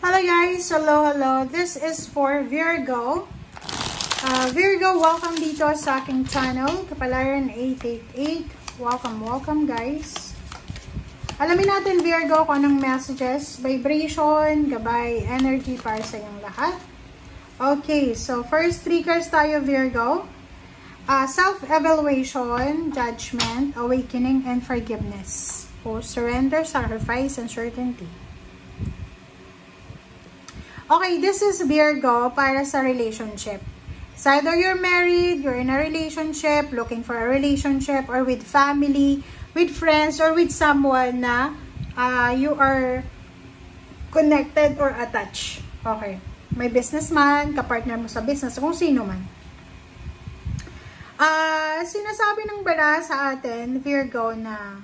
Hello guys, hello. This is for Virgo. Virgo, welcome dito sa aking channel, Kapalaran 888. Welcome guys. Alamin natin Virgo kung anong messages, vibration, gabay, energy para sa inyong lahat. Okay, so first 3 cards tayo Virgo. Self-evaluation, judgment, awakening, and forgiveness. O surrender, sacrifice, and certainty. Okay, this is Virgo para sa relationship. It's either you're married, you're in a relationship, looking for a relationship, or with family, with friends, or with someone na you are connected or attached. Okay. May businessman, kapartner mo sa business, kung sino man. Sinasabi ng bala sa atin, Virgo, na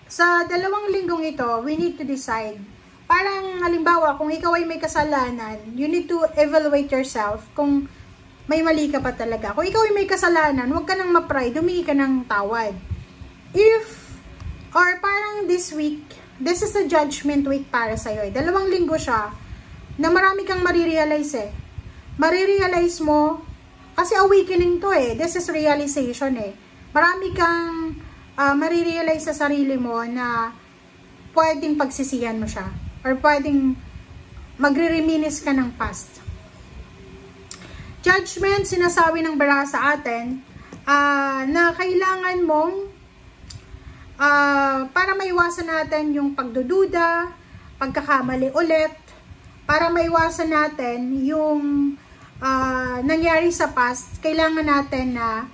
sa 2 linggong ito, we need to decide. Parang halimbawa, kung ikaw ay may kasalanan, you need to evaluate yourself kung may mali ka pa talaga. Kung ikaw ay may kasalanan, huwag ka nang ma-pride, humingi ka ng tawad. Or parang this week, this is a judgment week para sa'yo. 2 linggo siya, na marami kang marirealize eh. Marirealize mo, kasi awakening to eh. This is realization eh. Marami kang marirealize sa sarili mo na pwedeng pagsisihan mo siya. Or pwedeng magre-reminisce ka ng past. Judgment, sinasabi ng bara sa atin, na kailangan mong, para maiwasan natin yung pagdududa, pagkakamali ulit, para maiwasan natin yung nangyari sa past, kailangan natin na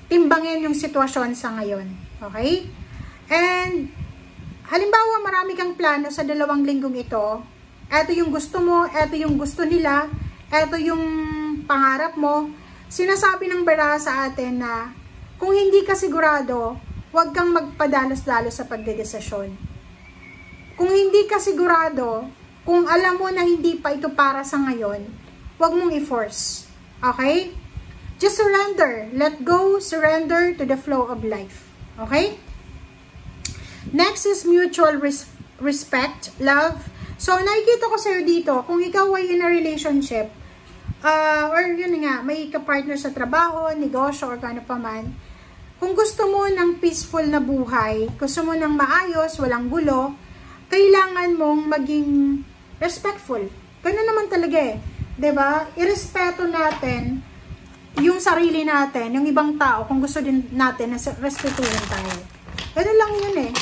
timbangin yung sitwasyon sa ngayon. Okay? And halimbawa, marami kang plano sa 2 linggong ito. Ito yung gusto mo, ito yung gusto nila, ito yung pangarap mo. Sinasabi ng bara sa atin na kung hindi ka sigurado, huwag kang magpadalos-dalos sa pagdedesisyon. Kung hindi ka sigurado, kung alam mo na hindi pa ito para sa ngayon, huwag mong i-force. Okay? Just surrender. Let go, surrender to the flow of life. Okay? Next is mutual respect, love. So, nakikita ko sa'yo dito, kung ikaw ay in a relationship, or yun nga, may kapartner sa trabaho, negosyo, or kano pa man, kung gusto mo ng peaceful na buhay, gusto mo ng maayos, walang gulo, kailangan mong maging respectful. Ganun naman talaga eh. 'Di ba? Irespeto natin yung sarili natin, yung ibang tao, kung gusto din natin na respetuhin tayo. Ganun lang yun eh.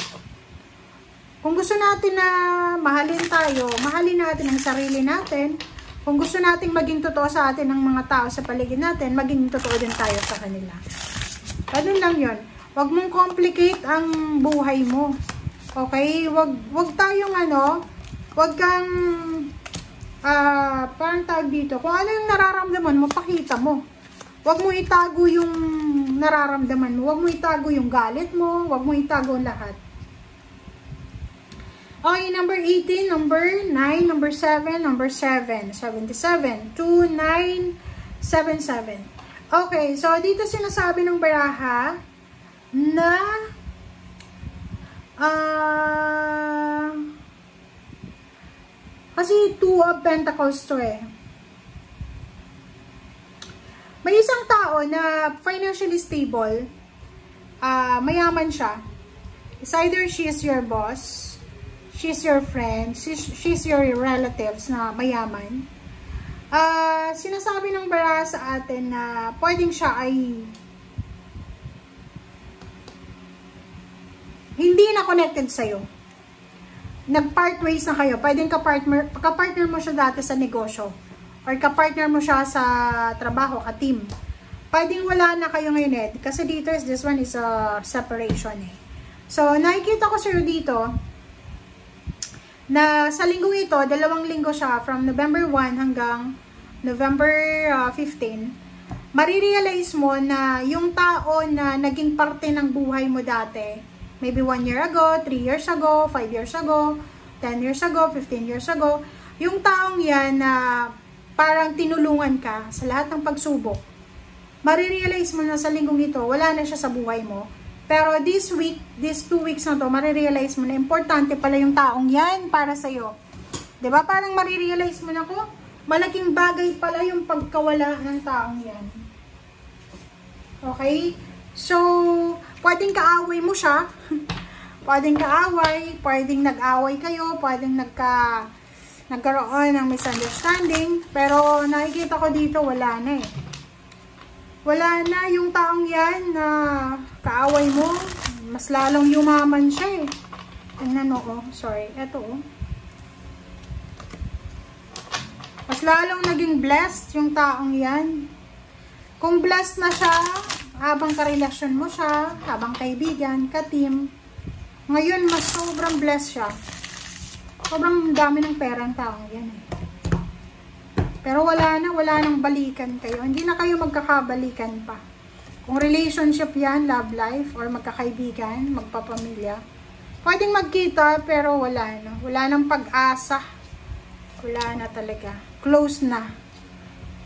Kung gusto natin na mahalin tayo, mahalin natin ang sarili natin. Kung gusto nating maging totoo sa atin ng mga tao sa paligid natin, maging totoo din tayo sa kanila. Ganun lang yun. Huwag mong complicate ang buhay mo. Okay? Huwag tayong huwag kang, parang tawag dito. Kung ano yung nararamdaman mo, pakita mo. Huwag mo itago yung nararamdaman mo. Huwag mo itago yung galit mo. Huwag mo itago lahat. Okay, number 18, number 9, number 7, number 7, 77, 2977. Okay, so dito sinasabi ng baraha na kasi 2 of Pentacles to eh. May isang tao na financially stable, mayaman siya. It's either she is your boss, she's your friend, she's your relatives na mayaman. Sinasabi ng bara sa atin na pwedeng siya ay hindi na connected sa'yo. Nag-part ways na kayo. Pwedeng kapartner mo siya dati sa negosyo. Or kapartner mo siya sa trabaho, ka-team. Pwedeng wala na kayo ngayon eh. Kasi dito this one is a separation eh. So, nakikita ko sa'yo dito na sa linggong ito, 2 linggo siya, from November 1 hanggang November 15, marirealize mo na yung tao na naging parte ng buhay mo dati, maybe 1 year ago, 3 years ago, 5 years ago, 10 years ago, 15 years ago, yung taong yan na parang tinulungan ka sa lahat ng pagsubok, marirealize mo na sa linggong ito, wala na siya sa buhay mo. Pero this week, these 2 weeks na to, marirealize mo na importante pala yung taong yan para sa'yo. Diba? Parang marirealize mo na ko, malaking bagay pala yung pagkawala ng taong yan. Okay? So, pwedeng kaaway mo siya. Pwedeng kaaway, pwedeng nag-away kayo, pwedeng nagkaroon ng misunderstanding. Pero nakikita ko dito, wala na eh. Wala na yung taong yan na kaaway mo. Mas lalong yumaman siya eh. Tingnan mo, oh. Sorry. Eto, oh. Mas lalong naging blessed yung taong yan. Kung blessed na siya, habang karelasyon mo siya, habang kaibigan, ka-team, ngayon mas sobrang blessed siya. Sobrang dami ng pera ng taong yan eh. Pero wala nang balikan kayo. Hindi na kayo magkakabalikan pa. Kung relationship yan, love life, or magkakaibigan, magpapamilya, pwedeng magkita, pero wala na. Wala nang pag-asa. Wala na talaga. Close na.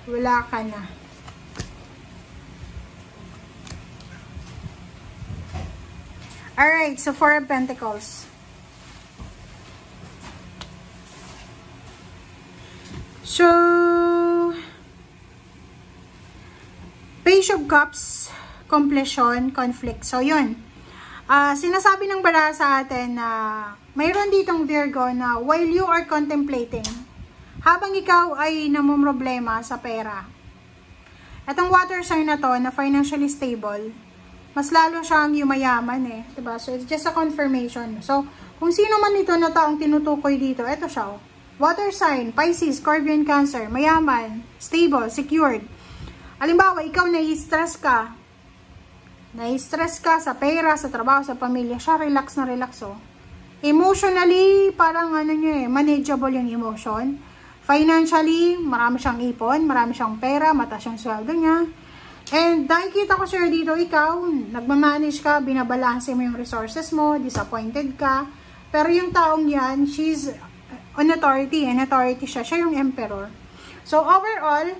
Wala ka na. Alright, so Four of Pentacles. So, Page of Cups, completion, conflict. So, yun. Sinasabi ng bara sa atin na mayroon ditong Virgo na while you are contemplating, habang ikaw ay namumroblema sa pera, etong water sign na to na financially stable, mas lalo siyang yumayaman eh. Diba? So, it's just a confirmation. So, kung sino man ito na taong tinutukoy dito, eto siya. Water sign, Pisces, Scorpion, Cancer, mayaman, stable, secured. Halimbawa, ikaw nai-stress ka. Nai-stress ka sa pera, sa trabaho, sa pamilya. Siya, relax na relax, oh. Emotionally, parang ano nyo eh, manageable yung emotion. Financially, marami siyang ipon, marami siyang pera, mataas yung sweldo niya. And nakikita ko sir dito, ikaw, nagmamanage ka, binabalanse mo yung resources mo, disappointed ka. Pero yung taong yan, she's on authority, and authority siya. Siya yung emperor. So, overall,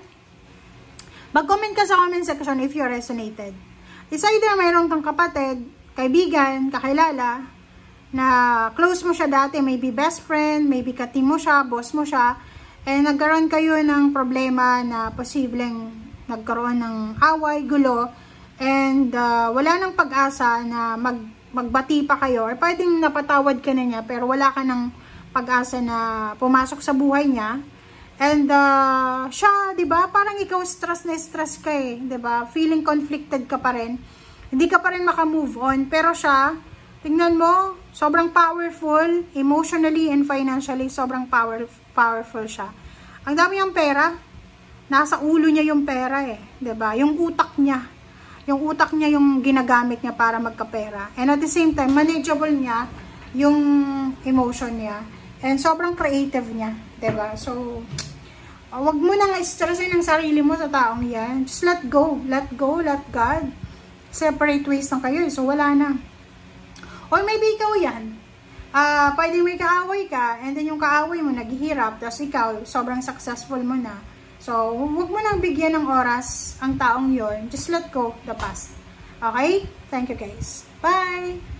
mag-comment ka sa comment section if you resonated. It's either mayroon kang kapatid, kaibigan, kakilala, na close mo siya dati, maybe best friend, maybe ka-team mo siya, boss mo siya, and nagkaroon kayo ng problema na posibleng nagkaroon ng away, gulo, and wala nang pag-asa na magbati pa kayo, or pwedeng napatawad ka na niya, pero wala ka ng pag-asa na pumasok sa buhay niya. And siya, 'di ba? Parang ikaw stress na stress ka eh, 'di ba? Feeling conflicted ka pa rin. Hindi ka pa rin maka-move on, pero siya, tingnan mo, sobrang powerful, emotionally and financially, sobrang powerful siya. Ang dami niyang pera. Nasa ulo niya yung pera eh, 'di ba? Yung utak niya. Yung utak niya yung ginagamit niya para magkapera. And at the same time, manageable niya yung emotion niya. And sobrang creative niya, 'di ba? So, wag mo nang stressin ang sarili mo sa taong 'yan. Just let go, let God. Separate ways na kayo, so wala na. Or maybe ikaw 'yan. Pwede may kaaway ka, and then yung kaaway mo naghihirap, tapos ikaw sobrang successful mo na. So, wag mo nang bigyan ng oras ang taong 'yon. Just let go the past. Okay? Thank you guys. Bye.